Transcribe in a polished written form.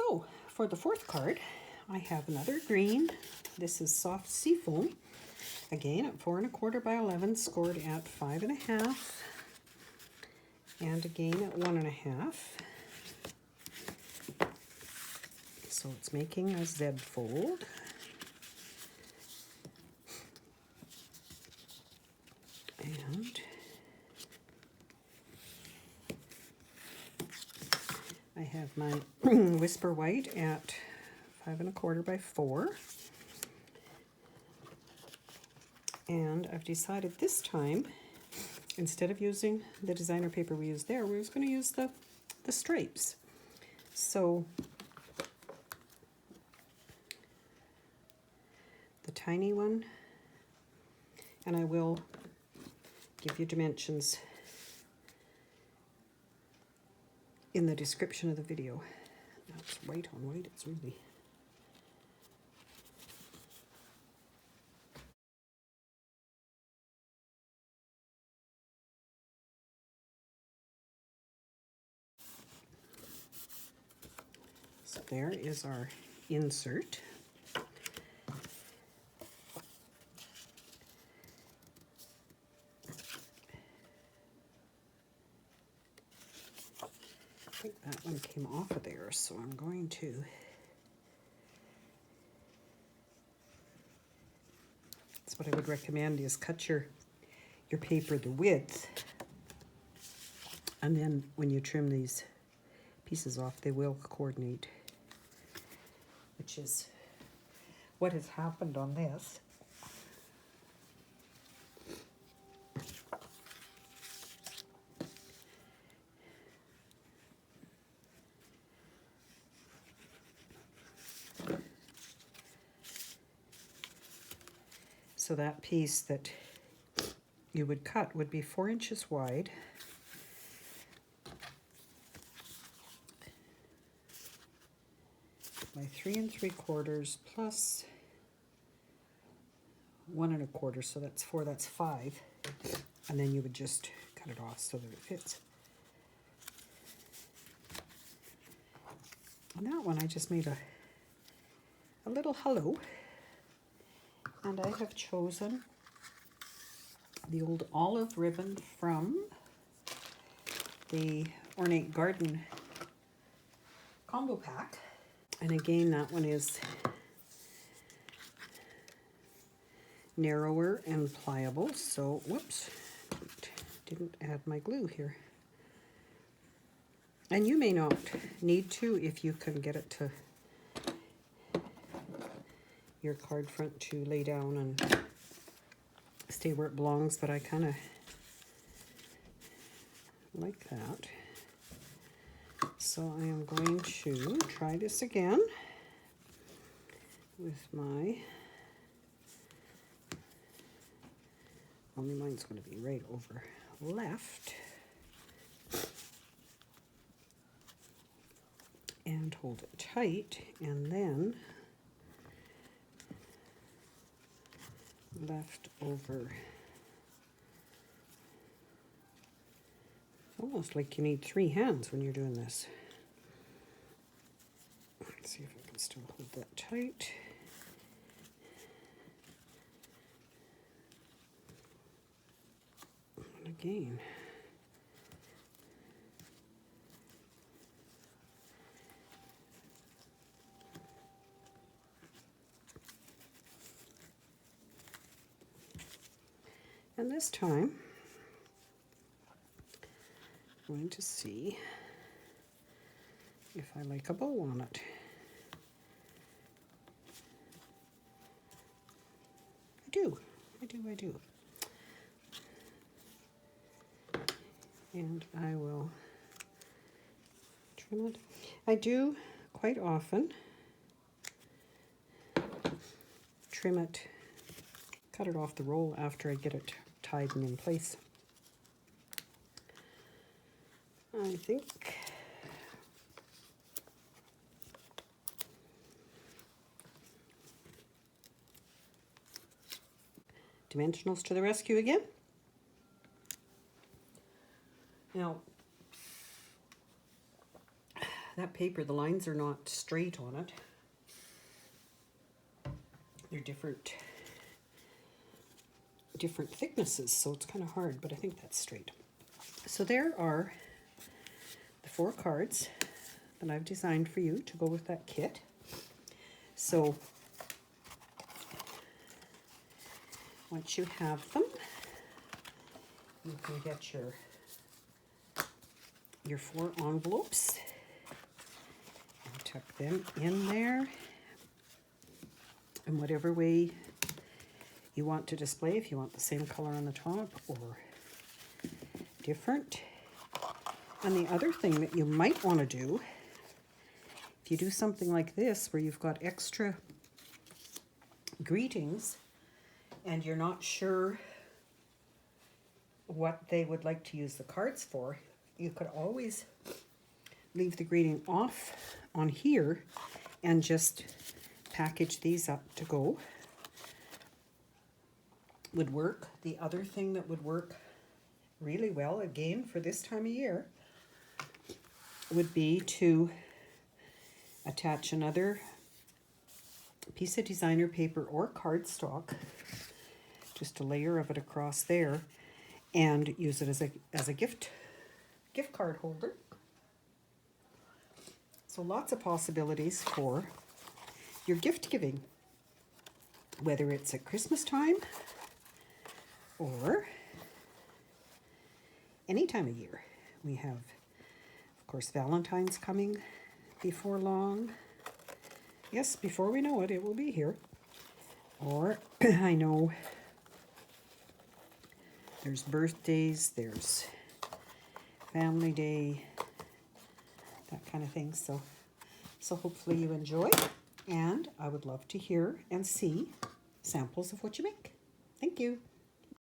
So for the fourth card, I have another green. This is Soft Seafoam. Again, at 4 1/4 by 11, scored at 5 1/2. And again at 1 1/2. So it's making a Z fold. And I have my Whisper White at 5 1/4 by 4. And I've decided this time, instead of using the designer paper we used there, we're just going to use the stripes. So the tiny one, and I will give you dimensions in the description of the video. That's white on white, it's really... So there is our insert. I think that one came off of there, so I'm going to... That's what I would recommend, is cut your paper the width, and then when you trim these pieces off, they will coordinate, which is what has happened on this. So that piece that you would cut would be 4 inches wide. By 3 3/4 plus 1 1/4, so that's 4, that's 5. And then you would just cut it off so that it fits. On that one, I just made a little hello. And I have chosen the old olive ribbon from the Ornate Garden combo pack. And again, that one is narrower and pliable. So, whoops, didn't add my glue here. And you may not need to if you can get it to your card front to lay down and stay where it belongs, but I kind of like that. So I am going to try this again with my, only mine's going to be right over left, and hold it tight, and then left over. It's almost like you need 3 hands when you're doing this. Let's see if I can still hold that tight. And again. And this time, I'm going to see if I like a bow on it. I do. And I will trim it. I do quite often trim it, cut it off the roll after I get it tied and in place. I think dimensionals to the rescue again. Now, that paper, the lines are not straight on it. They're different thicknesses, so it's kind of hard, but I think that's straight. So there are the 4 cards that I've designed for you to go with that kit. So once you have them, you can get your 4 envelopes and tuck them in there in whatever way you want to display, if you want the same color on the top or different. And the other thing that you might want to do, if you do something like this where you've got extra greetings and you're not sure what they would like to use the cards for, you could always leave the greeting off on here and just package these up to go. Would work. The other thing that would work really well, again, for this time of year, would be to attach another piece of designer paper or cardstock, just a layer of it across there, and use it as a gift card holder. So lots of possibilities for your gift giving, whether it's at Christmas time or any time of year. We have, of course, Valentine's coming before long. Yes, before we know it, it will be here. Or I know there's birthdays, there's family day, that kind of thing. So hopefully you enjoy, and I would love to hear and see samples of what you make. Thank you.